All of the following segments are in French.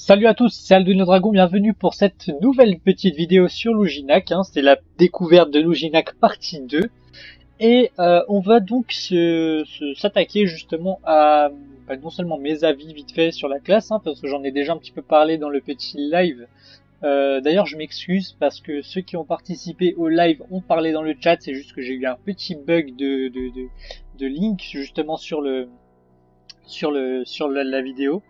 Salut à tous, c'est Alduino Dragon, bienvenue pour cette nouvelle petite vidéo sur Luginac, c'est la découverte de Luginac partie 2. Et on va donc s'attaquer justement à non seulement mes avis vite fait sur la classe, parce que j'en ai déjà un petit peu parlé dans le petit live. D'ailleurs je m'excuse parce que ceux qui ont participé au live ont parlé dans le chat, c'est juste que j'ai eu un petit bug de link justement sur la vidéo,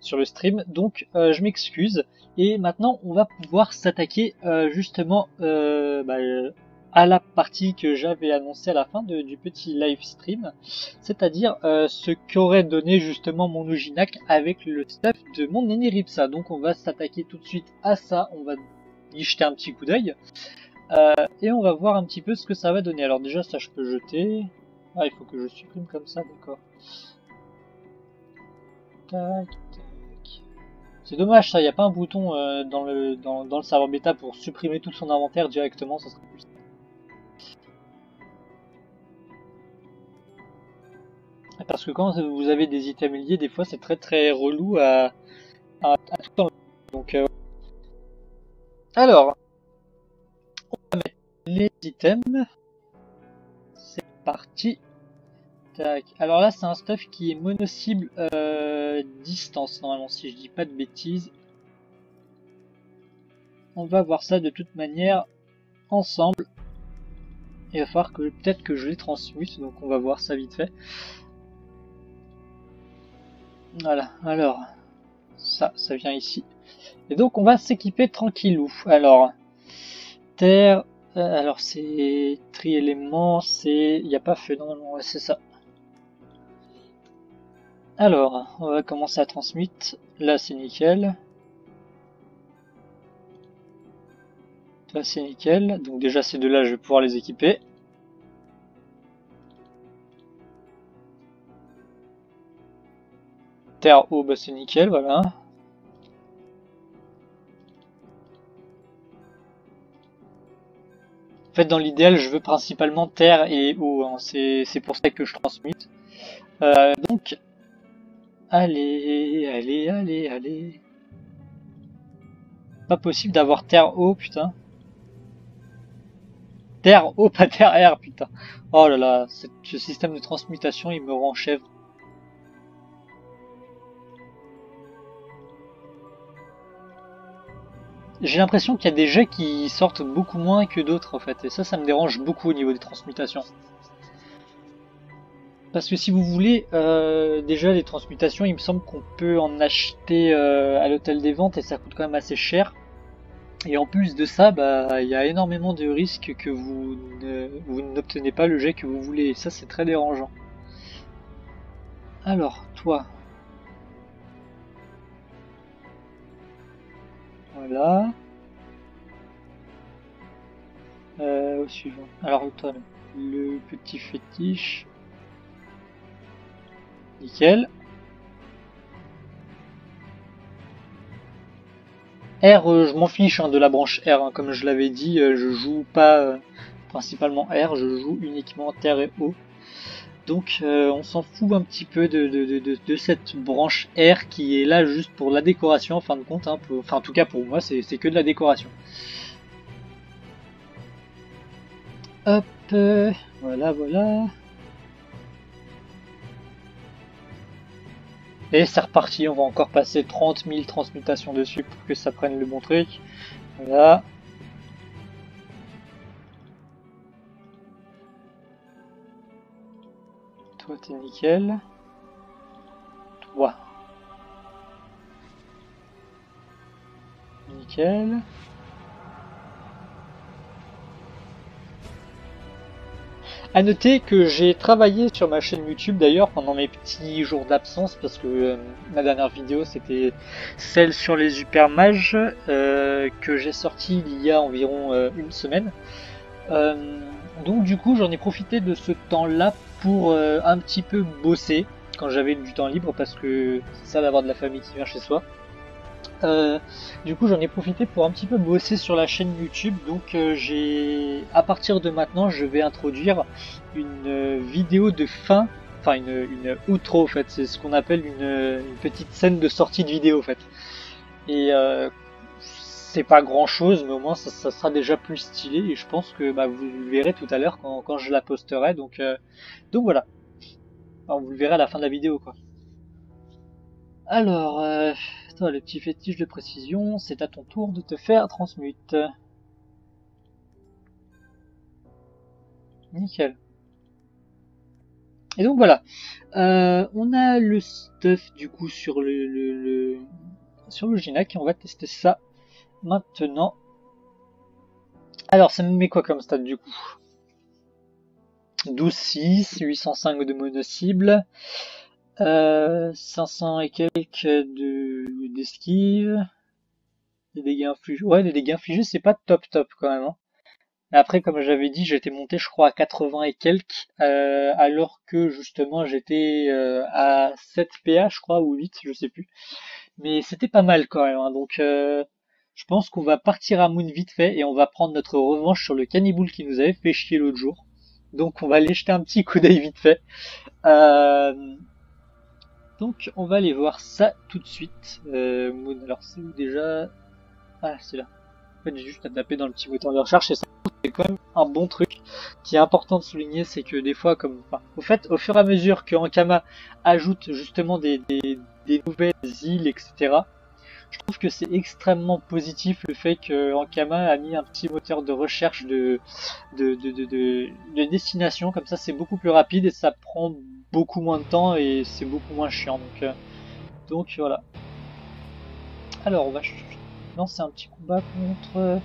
sur le stream, donc je m'excuse. Et maintenant on va pouvoir s'attaquer justement à la partie que j'avais annoncée à la fin du petit live stream, c'est-à-dire ce qu'aurait donné justement mon Luginac avec le stuff de mon Neniripsa. Donc on va s'attaquer tout de suite à ça, on va y jeter un petit coup d'œil et on va voir un petit peu ce que ça va donner. Alors déjà ça je peux jeter, il faut que je supprime comme ça, d'accord. Tac. C'est dommage ça, il n'y a pas un bouton dans le serveur bêta pour supprimer tout son inventaire directement, ça serait plus simple. Parce que quand vous avez des items liés, des fois c'est très relou à tout enlever. Donc alors, on va mettre les items. C'est parti. Tac. Alors là c'est un stuff qui est mono-cible distance normalement, si je dis pas de bêtises. On va voir ça de toute manière ensemble. Il va falloir que peut-être que je les transmute, donc on va voir ça vite fait. Voilà, alors ça vient ici. Et donc on va s'équiper tranquillou. Alors, terre, alors c'est tri-éléments, c'est... Il n'y a pas feu normalement, ouais, c'est ça. Alors, on va commencer à transmettre. Là c'est nickel. Là c'est nickel. Donc déjà ces deux-là je vais pouvoir les équiper. Terre, eau, bah c'est nickel, voilà. En fait, dans l'idéal, je veux principalement terre et eau, c'est pour ça que je transmute. Donc, allez. Pas possible d'avoir terre, eau, putain. Terre, eau, pas terre, air, putain. Oh là là, ce système de transmutation, il me rend chèvre. J'ai l'impression qu'il y a des jets qui sortent beaucoup moins que d'autres en fait, et ça me dérange beaucoup au niveau des transmutations. Parce que si vous voulez, déjà les transmutations, il me semble qu'on peut en acheter à l'hôtel des ventes et ça coûte quand même assez cher. Et en plus de ça, il y a énormément de risques que vous n'obtenez pas le jet que vous voulez, et ça c'est très dérangeant. Alors, toi. Voilà. Au suivant. Alors toi, le petit fétiche. Nickel. R, je m'en fiche de la branche R, comme je l'avais dit, je joue pas principalement R, je joue uniquement terre et eau. Donc on s'en fout un petit peu de cette branche R qui est là juste pour la décoration en fin de compte, enfin en tout cas pour moi c'est que de la décoration. Hop, voilà. Et c'est reparti, on va encore passer 30 000 transmutations dessus pour que ça prenne le bon truc. Voilà. Toi t'es nickel. Toi. Nickel. A noter que j'ai travaillé sur ma chaîne YouTube d'ailleurs pendant mes petits jours d'absence parce que ma dernière vidéo c'était celle sur les super mages que j'ai sorti il y a environ une semaine. Donc du coup j'en ai profité de ce temps là pour un petit peu bosser quand j'avais du temps libre parce que c'est ça d'avoir de la famille qui vient chez soi. Du coup j'en ai profité pour un petit peu bosser sur la chaîne YouTube, donc à partir de maintenant je vais introduire une vidéo de fin, enfin une outro en fait, c'est ce qu'on appelle une petite scène de sortie de vidéo en fait. Et c'est pas grand chose, mais au moins ça sera déjà plus stylé. Et je pense que bah, vous le verrez tout à l'heure quand je la posterai. Donc voilà. Enfin, vous le verrez à la fin de la vidéo, quoi. Alors, toi, le petit fétiche de précision, c'est à ton tour de te faire transmute. Nickel. Et donc voilà, on a le stuff du coup sur sur le Ginac et on va tester ça maintenant. Alors ça me met quoi comme stat du coup? 12-6, 805 de mono-cible, 500 et quelques d'esquive, des dégâts infligés. Ouais, les dégâts infligés c'est pas top quand même, hein. Après, comme j'avais dit, j'étais monté, je crois, à 80 et quelques, alors que justement j'étais à 7 PA, je crois, ou 8, je sais plus. Mais c'était pas mal quand même, hein. Donc, je pense qu'on va partir à Moon vite fait et on va prendre notre revanche sur le caniboule qui nous avait fait chier l'autre jour. Donc, on va aller jeter un petit coup d'œil vite fait. Donc, on va aller voir ça tout de suite. Moon, alors c'est où déjà? Ah, c'est là. En fait, j'ai juste à taper dans le petit bouton de recherche et ça, c'est quand même un bon truc qui est important de souligner, c'est que des fois, comme, enfin, au fait, au fur et à mesure que Ankama ajoute justement des nouvelles îles, etc., je trouve que c'est extrêmement positif le fait que Ankama a mis un petit moteur de recherche de destination, comme ça c'est beaucoup plus rapide et ça prend beaucoup moins de temps et c'est beaucoup moins chiant. Donc voilà. Alors on va lancer un petit combat contre...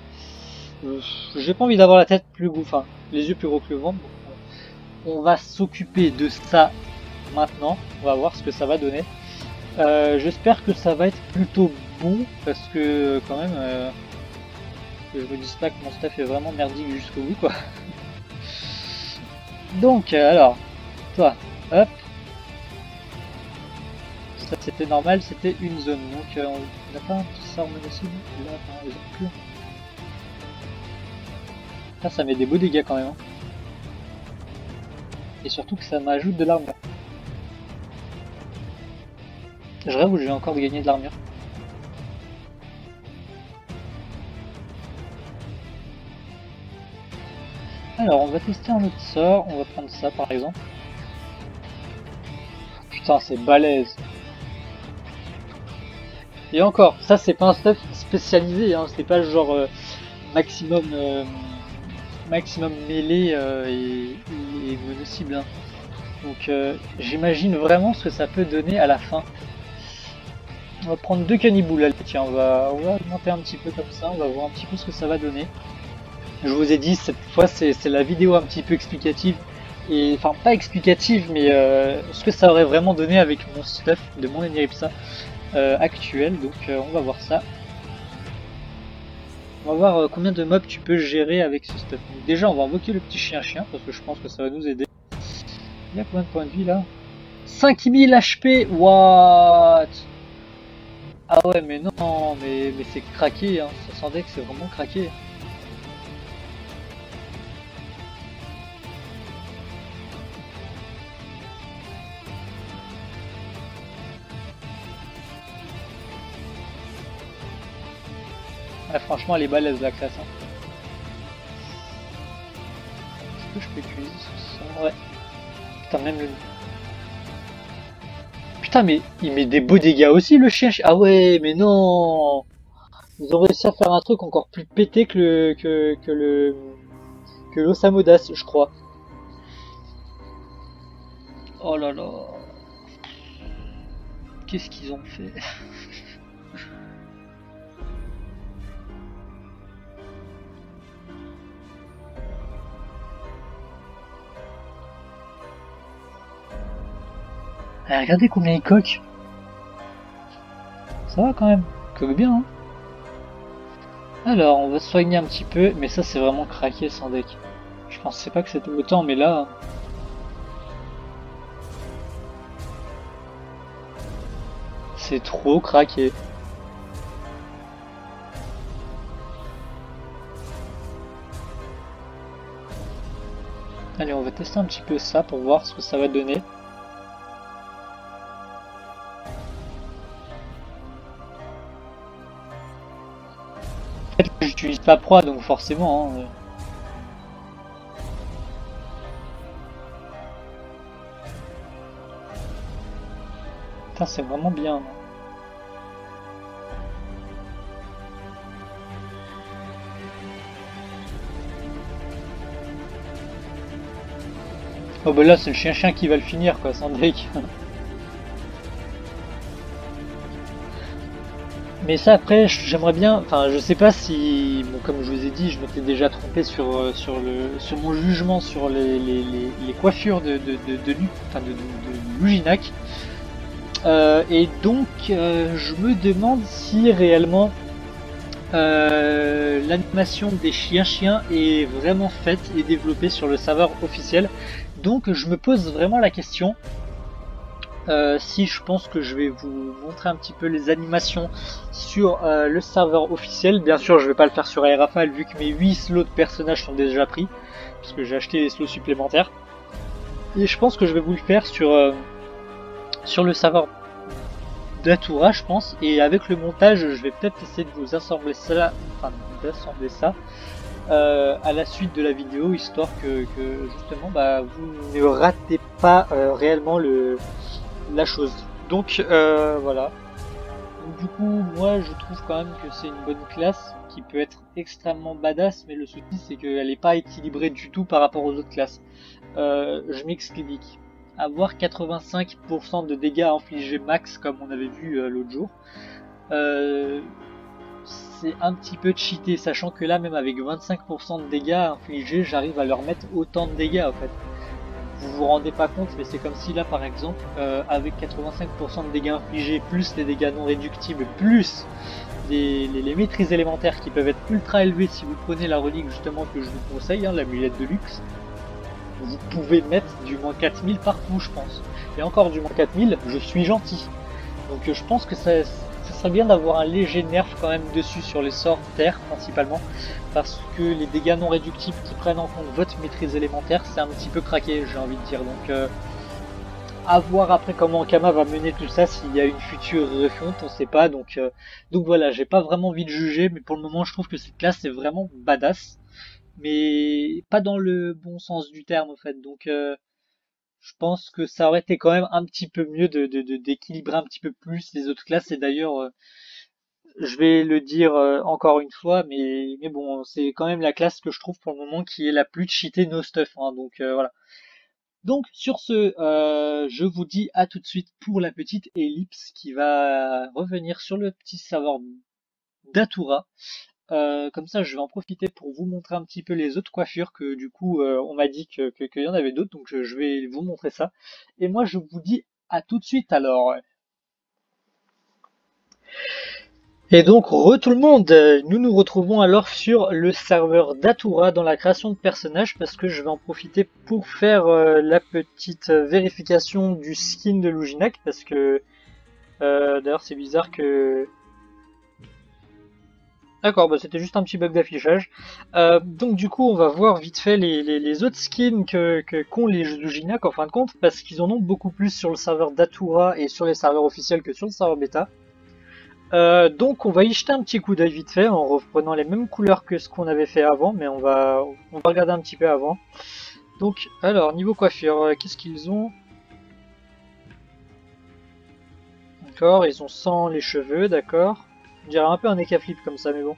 j'ai pas envie d'avoir la tête plus gros, enfin les yeux plus gros que le ventre. On va s'occuper de ça maintenant. On va voir ce que ça va donner. J'espère que ça va être plutôt bon parce que quand même, que je me dise pas que mon stuff est vraiment merdique jusqu'au bout, quoi. Donc alors, toi, hop. Ça c'était normal, c'était une zone. Donc on n'a pas un petit sort menacé là, par exemple. Ça met des beaux dégâts quand même, hein. Et surtout que ça m'ajoute de l'armure. Je rêve où je vais encore gagner de l'armure. Alors on va tester un autre sort, on va prendre ça par exemple. Putain c'est balèze. Et encore, ça c'est pas un stuff spécialisé, hein, c'est pas genre maximum mêlée et mono-cible, hein. Donc j'imagine vraiment ce que ça peut donner à la fin. On va prendre 2 caniboules, allez, tiens, on va augmenter un petit peu comme ça, on va voir un petit peu ce que ça va donner. Je vous ai dit, cette fois c'est la vidéo un petit peu explicative, et enfin pas explicative, mais ce que ça aurait vraiment donné avec mon stuff de mon Eniripsa actuel, donc on va voir ça. On va voir combien de mobs tu peux gérer avec ce stuff. Donc, déjà on va invoquer le petit chien parce que je pense que ça va nous aider. Il y a combien de points de vie là? 5000 HP. What? Ah ouais mais non, mais c'est craqué, hein. Ça sentait que c'est vraiment craqué. Ah, franchement elle est balèze la classe, hein. Est-ce que je peux utiliser ça? Ouais. Putain même le... Putain mais il met des beaux dégâts aussi le chien. Ah ouais mais non. Ils ont réussi à faire un truc encore plus pété que l'Osamodas, je crois. Oh là là. Qu'est-ce qu'ils ont fait? Ah, regardez combien il coque. Ça va quand même. Il coque bien, hein. Alors, on va se soigner un petit peu, mais ça c'est vraiment craqué sans deck. Je pensais pas que c'était autant, mais là... C'est trop craqué. Allez, on va tester un petit peu ça pour voir ce que ça va donner. En fait, j'utilise pas Proie, donc forcément. Hein, Putain, c'est vraiment bien. Hein. Oh bah là, c'est le chien-chien qui va le finir, quoi, sans deck. Mais ça après, j'aimerais bien, enfin je sais pas si, bon, comme je vous ai dit, je m'étais déjà trompé sur mon jugement sur les coiffures de Luginac. Et donc je me demande si réellement l'animation des chiens-chiens est vraiment faite et développée sur le serveur officiel. Donc je me pose vraiment la question. Si je pense que je vais vous montrer un petit peu les animations sur le serveur officiel. Bien sûr, je vais pas le faire sur Aerafal vu que mes 8 slots de personnages sont déjà pris, puisque j'ai acheté des slots supplémentaires. Et je pense que je vais vous le faire sur le serveur d'Atura, je pense. Et avec le montage, je vais peut-être essayer de vous assembler ça, à la suite de la vidéo, histoire que justement, bah, vous ne ratez pas réellement la chose. Donc voilà. Donc, du coup, moi je trouve quand même que c'est une bonne classe qui peut être extrêmement badass, mais le souci c'est qu'elle n'est pas équilibrée du tout par rapport aux autres classes. Je m'explique. Avoir 85% de dégâts infligés max comme on avait vu l'autre jour, euh, c'est un petit peu cheaté, sachant que là même avec 25% de dégâts infligés, j'arrive à leur mettre autant de dégâts en fait. Vous vous rendez pas compte, mais c'est comme si là par exemple, avec 85% de dégâts infligés, plus les dégâts non réductibles, plus les maîtrises élémentaires qui peuvent être ultra élevées si vous prenez la relique justement que je vous conseille, hein, l'amulette de luxe, vous pouvez mettre du moins 4000 par coup je pense. Et encore du moins 4000, je suis gentil. Donc je pense que ça serait bien d'avoir un léger nerf quand même dessus sur les sorts terre principalement, parce que les dégâts non réductibles qui prennent en compte votre maîtrise élémentaire, c'est un petit peu craqué, j'ai envie de dire. Donc à voir après comment Kama va mener tout ça, s'il y a une future refonte, on sait pas. Donc voilà, j'ai pas vraiment envie de juger, mais pour le moment je trouve que cette classe est vraiment badass, mais pas dans le bon sens du terme en fait. Donc je pense que ça aurait été quand même un petit peu mieux d'équilibrer un petit peu plus les autres classes. Et d'ailleurs, je vais le dire encore une fois, mais bon, c'est quand même la classe que je trouve pour le moment qui est la plus cheatée no stuff. Hein, donc voilà. Donc sur ce, je vous dis à tout de suite pour la petite ellipse qui va revenir sur le petit serveur d'Atura. Comme ça, je vais en profiter pour vous montrer un petit peu les autres coiffures que du coup, on m'a dit qu'il y en avait d'autres, donc je vais vous montrer ça. Et moi, je vous dis à tout de suite alors. Et donc, tout le monde, nous nous retrouvons alors sur le serveur d'Atura dans la création de personnages parce que je vais en profiter pour faire la petite vérification du skin de Luginac parce que d'ailleurs c'est bizarre que... D'accord, bah c'était juste un petit bug d'affichage. Donc du coup on va voir vite fait les autres skins qu'ont les Luginac en fin de compte parce qu'ils en ont beaucoup plus sur le serveur d'Atura et sur les serveurs officiels que sur le serveur bêta. Donc on va y jeter un petit coup d'œil vite fait en reprenant les mêmes couleurs que ce qu'on avait fait avant, mais on va regarder un petit peu avant. Donc alors niveau coiffure, qu'est-ce qu'ils ont? D'accord, ils ont sans les cheveux, d'accord. On dirait un peu un écaflip comme ça, mais bon.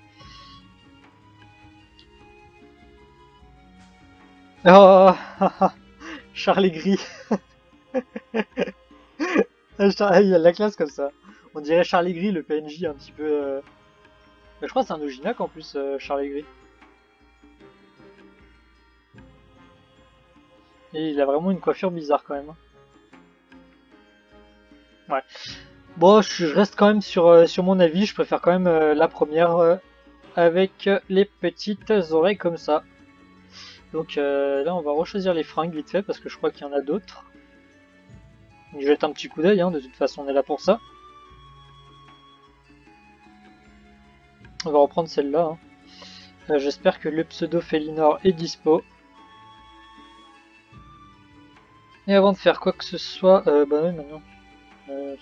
Oh, Charles Gris. Il y a de la classe comme ça. On dirait Charles Gris, le PNJ un petit peu. Mais je crois que c'est un Ojinac en plus, Charles Gris. Et il a vraiment une coiffure bizarre quand même. Hein. Ouais. Bon, je reste quand même sur mon avis. Je préfère quand même la première avec les petites oreilles comme ça. Donc là, on va rechoisir les fringues vite fait parce que je crois qu'il y en a d'autres. Je jette un petit coup d'œil, hein, de toute façon, on est là pour ça. On va reprendre celle-là. Hein. J'espère que le pseudo Félinor est dispo. Et avant de faire quoi que ce soit, bah oui, maintenant,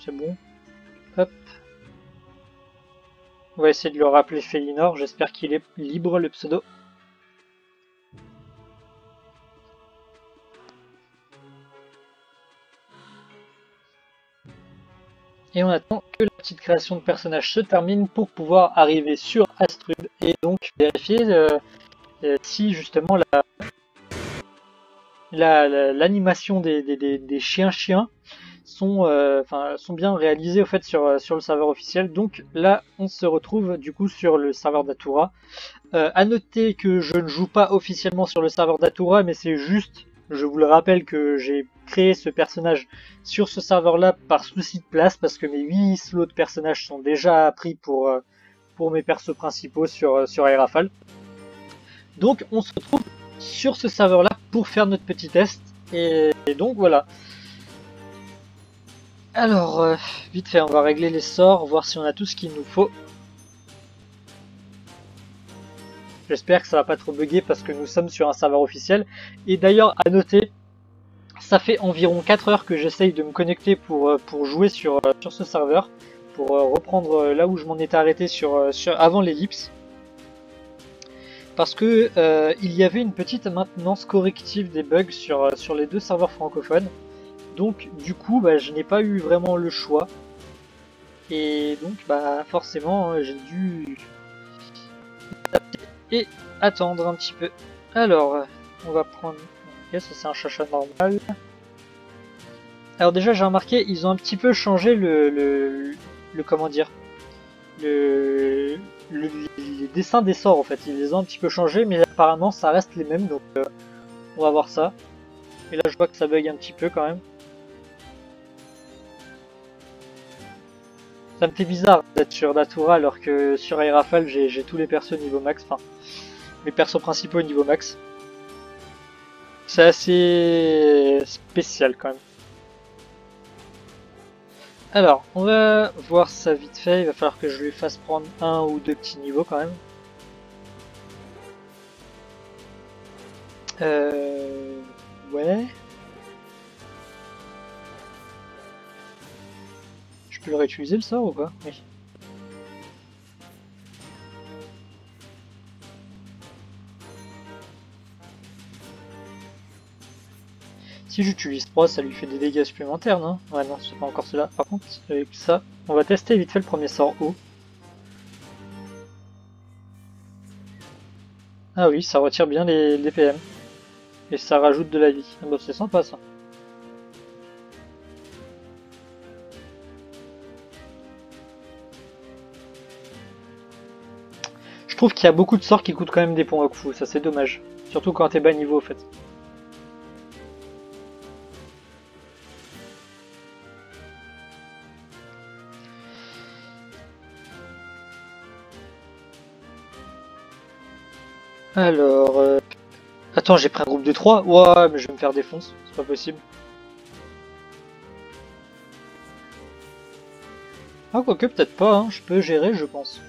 c'est bon. Hop. On va essayer de le rappeler Félinor, j'espère qu'il est libre le pseudo. Et on attend que la petite création de personnage se termine pour pouvoir arriver sur Astrub et donc vérifier si justement l'animation des chiens sont, sont bien réalisées au fait sur le serveur officiel. Donc là on se retrouve du coup sur le serveur d'Atura. À noter que je ne joue pas officiellement sur le serveur d'Atura, mais c'est juste, je vous le rappelle, que j'ai créé ce personnage sur ce serveur là par souci de place, parce que mes 8 slots de personnages sont déjà pris pour mes persos principaux sur Aerafal. Donc on se retrouve sur ce serveur là pour faire notre petit test, et donc voilà. Alors vite fait, on va régler les sorts, voir si on a tout ce qu'il nous faut. J'espère que ça va pas trop bugger parce que nous sommes sur un serveur officiel. Et d'ailleurs, à noter, ça fait environ 4 heures que j'essaye de me connecter pour jouer sur ce serveur. Pour reprendre là où je m'en étais arrêté avant l'ellipse. Parce que il y avait une petite maintenance corrective des bugs sur les deux serveurs francophones. Donc du coup, je n'ai pas eu vraiment le choix. Et donc forcément, j'ai dû et attendre un petit peu. Alors, on va prendre... Ok, ça c'est un chacha normal. Alors déjà j'ai remarqué, ils ont un petit peu changé le comment dire, les dessins des sorts en fait. Ils les ont un petit peu changés, mais apparemment ça reste les mêmes, donc on va voir ça. Et là je vois que ça bug un petit peu quand même. Ça me fait bizarre d'être sur Datura alors que sur Aerafal j'ai tous les persos niveau max, enfin mes persos principaux niveau max. C'est assez spécial quand même. Alors, on va voir ça vite fait, il va falloir que je lui fasse prendre un ou deux petits niveaux quand même. Ouais. Je peux le réutiliser le sort ou pas? Oui. Si j'utilise 3, ça lui fait des dégâts supplémentaires, non? Ouais, non, c'est pas encore cela. Par contre, avec ça, on va tester vite fait le premier sort haut. Ah oui, ça retire bien les PM. Et ça rajoute de la vie. Ah bah, c'est sympa ça. Je trouve qu'il y a beaucoup de sorts qui coûtent quand même des points Okfu, ça c'est dommage. Surtout quand t'es bas niveau au fait. Alors... Attends, j'ai pris un groupe de 3? Ouais, mais je vais me faire défoncer, c'est pas possible. Ah, quoique, peut-être pas, hein. Je peux gérer, je pense.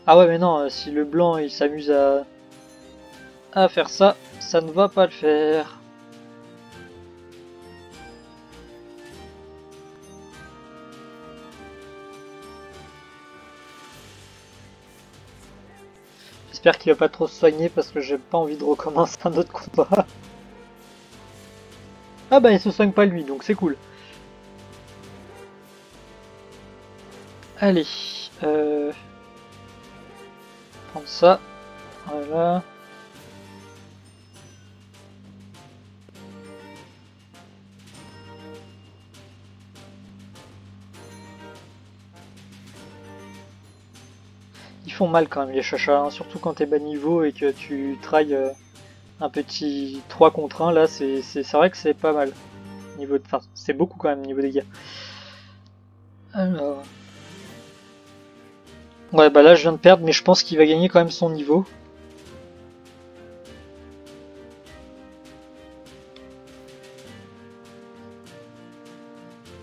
Ah ouais, mais non, si le blanc il s'amuse à faire ça, ça ne va pas le faire. J'espère qu'il va pas trop se soigner parce que j'ai pas envie de recommencer un autre combat. Ah bah il se soigne pas lui, donc c'est cool. Allez, prendre ça, voilà. Ils font mal quand même les chachas, hein, surtout quand t'es bas niveau et que tu trailles un petit 3 contre 1, là c'est vrai que c'est pas mal. Niveau de... Enfin, c'est beaucoup quand même niveau dégâts. Alors... Ouais, bah là je viens de perdre, mais je pense qu'il va gagner quand même son niveau.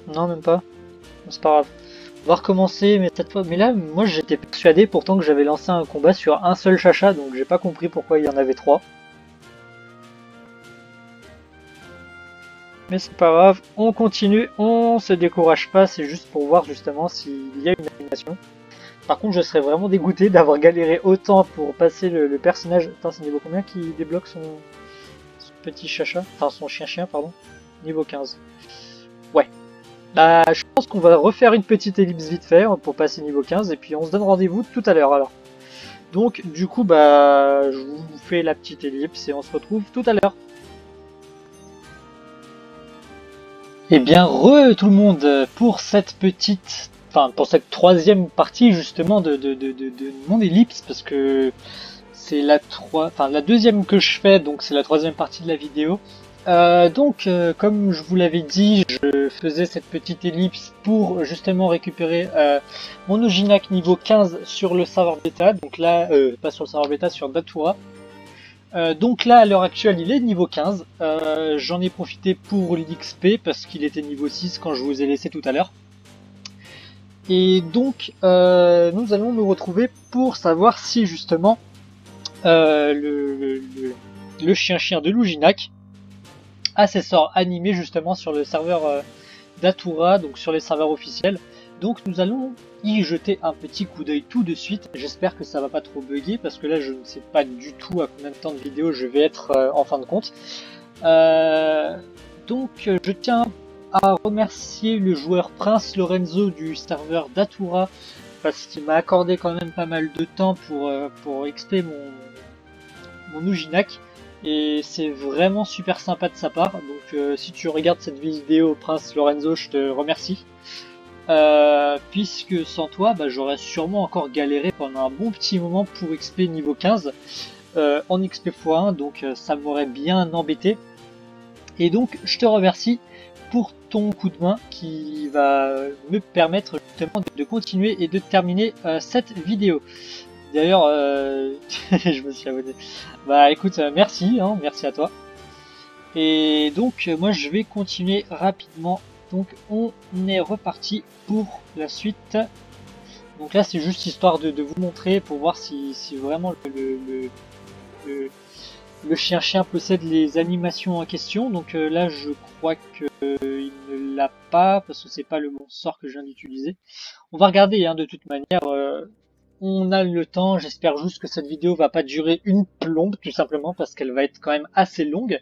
Non, même pas. C'est pas grave. On va recommencer, mais cette fois... Mais là, moi j'étais persuadé pourtant que j'avais lancé un combat sur un seul chacha, donc j'ai pas compris pourquoi il y en avait 3. Mais c'est pas grave, on continue, on se décourage pas, c'est juste pour voir justement s'il y a une animation. Par contre, je serais vraiment dégoûté d'avoir galéré autant pour passer le personnage. Attends, c'est niveau combien qui débloque son petit chacha? Enfin, son chien-chien, pardon. Niveau 15. Ouais. Bah, je pense qu'on va refaire une petite ellipse vite fait pour passer niveau 15 et puis on se donne rendez-vous tout à l'heure alors. Donc, du coup, bah, je vous fais la petite ellipse et on se retrouve tout à l'heure. Eh bien, tout le monde pour cette petite, enfin pour cette troisième partie justement de mon ellipse parce que c'est la deuxième que je fais, donc c'est la troisième partie de la vidéo. Comme je vous l'avais dit, je faisais cette petite ellipse pour justement récupérer mon Ojinac niveau 15 sur le serveur bêta. Donc là, pas sur le serveur bêta, sur Datura. Donc là, à l'heure actuelle, il est niveau 15. J'en ai profité pour l'XP parce qu'il était niveau 6 quand je vous ai laissé tout à l'heure. Et donc, nous allons nous retrouver pour savoir si justement le chien-chien de Luginac a ses sorts animés justement sur le serveur d'Atura, donc sur les serveurs officiels. Donc nous allons y jeter un petit coup d'œil tout de suite. J'espère que ça va pas trop bugger parce que là je ne sais pas du tout à combien de temps de vidéo je vais être en fin de compte. Je tiens à remercier le joueur Prince Lorenzo du serveur d'Atura parce qu'il m'a accordé quand même pas mal de temps pour XP mon Ujinac. Et c'est vraiment super sympa de sa part. Donc si tu regardes cette vidéo Prince Lorenzo, je te remercie. Puisque sans toi, bah, j'aurais sûrement encore galéré pendant un bon petit moment pour XP niveau 15 en XP x1, donc ça m'aurait bien embêté. Et donc je te remercie pour ton coup de main qui va me permettre justement de continuer et de terminer cette vidéo. D'ailleurs, je me suis abonné. Bah écoute, merci, hein, merci à toi. Et donc moi je vais continuer rapidement. Donc on est reparti pour la suite. Donc là c'est juste histoire de vous montrer pour voir si vraiment le chien-chien possède les animations en question. Donc là je crois que il ne l'a pas parce que c'est pas le bon sort que je viens d'utiliser. On va regarder hein, de toute manière. On a le temps, j'espère juste que cette vidéo va pas durer une plombe tout simplement parce qu'elle va être quand même assez longue.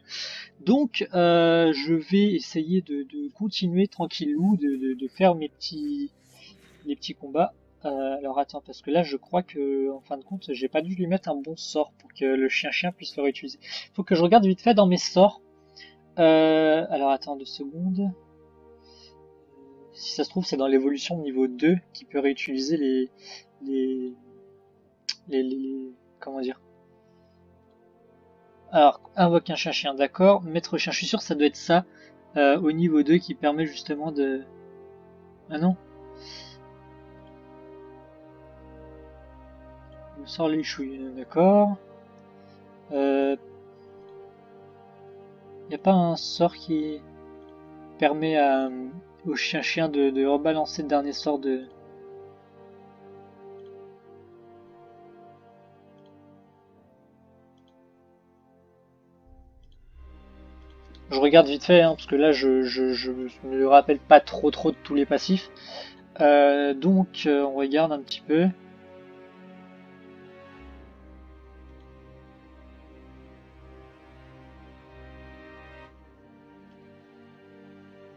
Donc je vais essayer de continuer tranquillou, de faire les petits combats. Alors attends, parce que là je crois que en fin de compte j'ai pas dû lui mettre un bon sort pour que le chien-chien puisse le réutiliser. Faut que je regarde vite fait dans mes sorts. Alors attends 2 secondes. Si ça se trouve c'est dans l'évolution niveau 2 qui peut réutiliser les comment dire. Alors, invoque un chien-chien, d'accord. Maître chien, je suis sûr que ça doit être ça au niveau 2 qui permet justement de... Ah non. On sort les chouilles, d'accord. Y a pas un sort qui permet au chien-chien de rebalancer le dernier sort de... Je regarde vite fait, hein, parce que là je me rappelle pas trop de tous les passifs. On regarde un petit peu.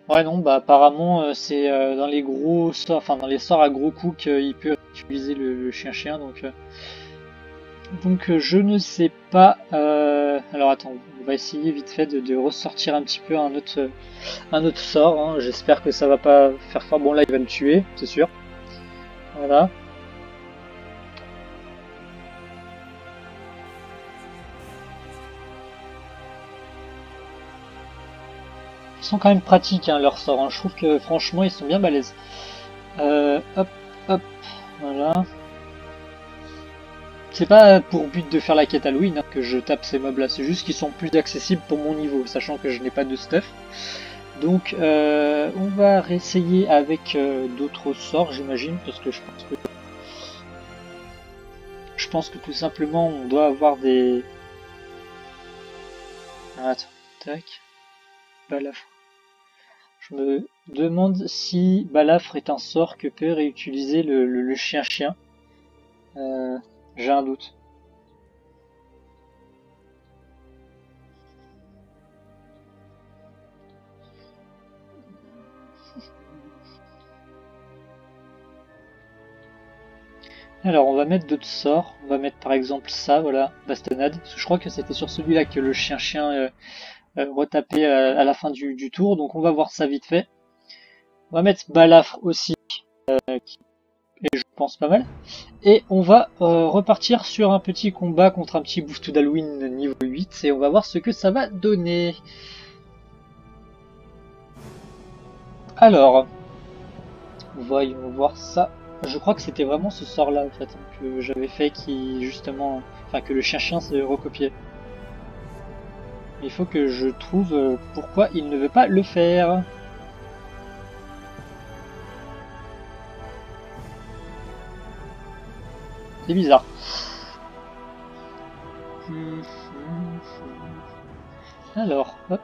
Ouais non, bah apparemment c'est dans les gros sorts, enfin dans les sorts à gros coups qu'il peut utiliser le chien-chien, donc je ne sais pas. Alors attends, on va essayer vite fait de ressortir un petit peu un autre sort. Hein. J'espère que ça va pas faire fort. Bon là il va me tuer, c'est sûr. Voilà. Ils sont quand même pratiques hein, leurs sorts. Hein. Je trouve que franchement ils sont bien balèzes. Hop, hop, voilà. C'est pas pour but de faire la quête Halloween hein, que je tape ces mobs là, c'est juste qu'ils sont plus accessibles pour mon niveau, sachant que je n'ai pas de stuff. Donc on va réessayer avec d'autres sorts j'imagine, parce que je pense que tout simplement on doit avoir des... Attends, tac, balafre. Je me demande si Balafre est un sort que peut réutiliser le chien-chien. J'ai un doute. Alors on va mettre d'autres sorts. On va mettre par exemple ça, voilà, bastonnade. Parce que je crois que c'était sur celui-là que le chien-chien retapait à la fin du tour. Donc on va voir ça vite fait. On va mettre Balafre aussi, qui est je pense pas mal. Et on va repartir sur un petit combat contre un petit Bouffe d'Halloween niveau 8 et on va voir ce que ça va donner. Alors, voyons voir ça. Je crois que c'était vraiment ce sort là en fait que j'avais fait qui justement, enfin que le chien-chien s'est recopié. Il faut que je trouve pourquoi il ne veut pas le faire. C'est bizarre. Alors, hop.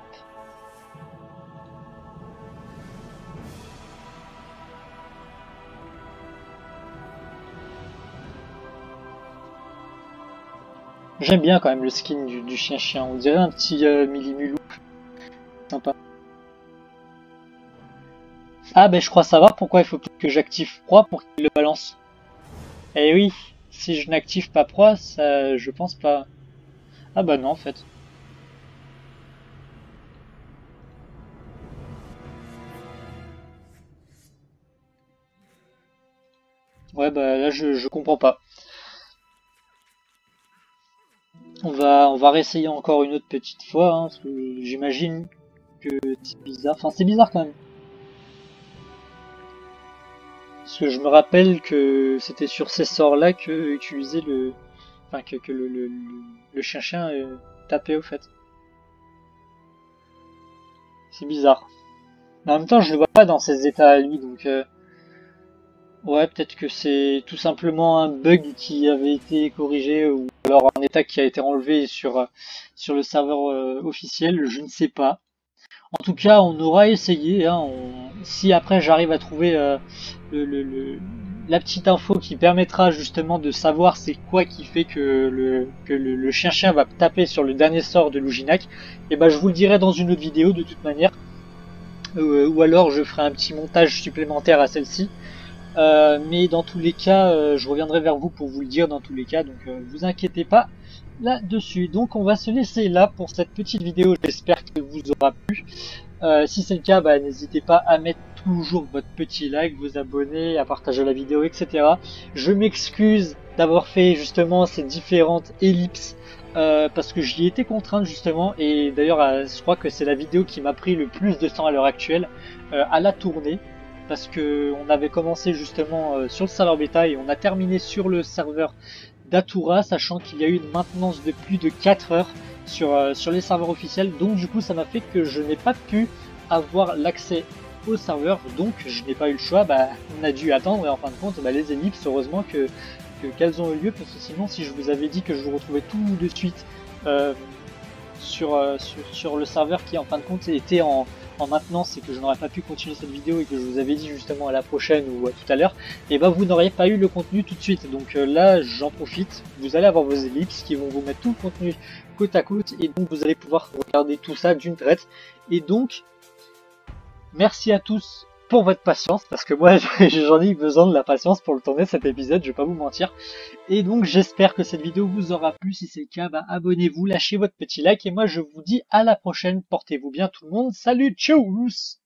J'aime bien quand même le skin du chien-chien. On dirait un petit Millimulou. Sympa. Ah ben je crois savoir pourquoi il faut que j'active proie pour qu'il le balance. Eh oui, si je n'active pas proie, ça je pense pas. Ah bah non en fait. Ouais bah là je comprends pas. On va réessayer encore une autre petite fois, hein, parce que j'imagine que c'est bizarre. Enfin c'est bizarre quand même. Parce que je me rappelle que c'était sur ces sorts-là que utilisait le. Enfin que le chien-chien tapait au fait. C'est bizarre. Mais en même temps je le vois pas dans ses états à lui, donc ouais, peut-être que c'est tout simplement un bug qui avait été corrigé ou alors un état qui a été enlevé sur le serveur officiel, je ne sais pas. En tout cas, on aura essayé. Hein, si après j'arrive à trouver le, le- le- la petite info qui permettra justement de savoir c'est quoi qui fait que le chien-chien va taper sur le dernier sort de Luginac, et ben je vous le dirai dans une autre vidéo de toute manière. Ou alors je ferai un petit montage supplémentaire à celle-ci. Mais dans tous les cas, je reviendrai vers vous pour vous le dire dans tous les cas, donc vous inquiétez pas là-dessus. Donc on va se laisser là pour cette petite vidéo, j'espère qu'elle vous aura plu. Si c'est le cas, bah, n'hésitez pas à mettre toujours votre petit like, vous abonner, à partager la vidéo, etc. Je m'excuse d'avoir fait justement ces différentes ellipses parce que j'y étais contraint justement, et d'ailleurs je crois que c'est la vidéo qui m'a pris le plus de temps à l'heure actuelle à la tourner, parce que on avait commencé justement sur le serveur bêta et on a terminé sur le serveur d'Atura, sachant qu'il y a eu une maintenance de plus de 4 heures sur les serveurs officiels. Donc du coup ça m'a fait que je n'ai pas pu avoir l'accès au serveur, donc je n'ai pas eu le choix, bah, on a dû attendre, et en fin de compte bah, les ellipses, heureusement qu'elles ont eu lieu, parce que sinon si je vous avais dit que je vous retrouvais tout de suite sur le serveur qui en fin de compte était en maintenance et que je n'aurais pas pu continuer cette vidéo et que je vous avais dit justement à la prochaine ou à tout à l'heure, et ben vous n'auriez pas eu le contenu tout de suite. Donc là j'en profite, vous allez avoir vos ellipses qui vont vous mettre tout le contenu côte à côte, et donc vous allez pouvoir regarder tout ça d'une traite. Et donc merci à tous pour votre patience, parce que moi j'en ai eu besoin de la patience pour le tourner cet épisode, je vais pas vous mentir. Et donc j'espère que cette vidéo vous aura plu. Si c'est le cas, bah, abonnez-vous, lâchez votre petit like, et moi je vous dis à la prochaine. Portez-vous bien tout le monde, salut, tchuss.